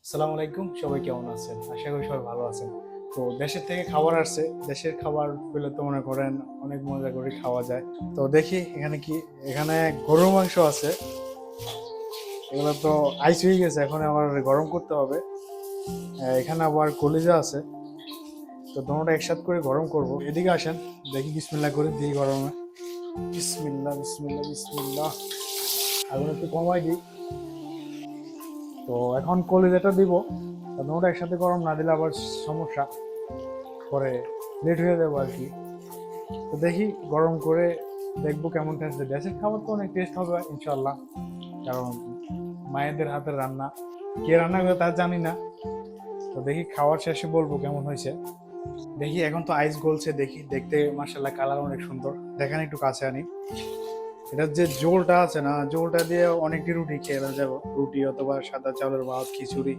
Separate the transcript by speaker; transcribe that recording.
Speaker 1: আসসালামু আলাইকুম, সবাই কেমন আছেন? আশা করি সবাই ভালো আছেন। তো দেশের থেকে খাবার আসছে। দেশের খাবার পেলে তো মনে করেন অনেক মজা করে খাওয়া যায়। তো দেখি এখানে কি, এখানে গরুর মাংস আছে। এগুলো তো আইস হয়ে গেছে, এখন আবার গরম করতে হবে। এখানে আবার কলিজা আছে। তো দুটোটা একসাথে করে গরম করব। এদিকে আসেন, দেখি বিসমিল্লাহ করে দিই গরমে। বিসমিল্লাহ বিসমিল্লাহ বিসমিল্লাহ। আগুন একটু কমাই দিই। তো এখন কলিজাটা দিব। তো দুটোটা একসাথে গরম না দিলে আবার সমস্যা, পরে লেট হয়ে যাবো আর কি। তো দেখি গরম করে দেখবো কেমন টেস্ট। দেশের খাবার তো অনেক টেস্ট হবে ইনশাল্লাহ, কারণ মায়েদের হাতের রান্না। কে রান্না করে তা জানি না। তো দেখি খাওয়ার শেষে বলবো কেমন হয়েছে। দেখি এখন তো আইস গলছে, দেখি দেখতে মার্শাল্লাহ কালার অনেক সুন্দর। দেখেন একটু কাছে আনি। এটার যে জোলটা আছে না, জোলটা দিয়ে অনেকটি রুটি খেয়ে যাবো। রুটি অথবা সাদা চাউলের ভাত, খিচুড়ি।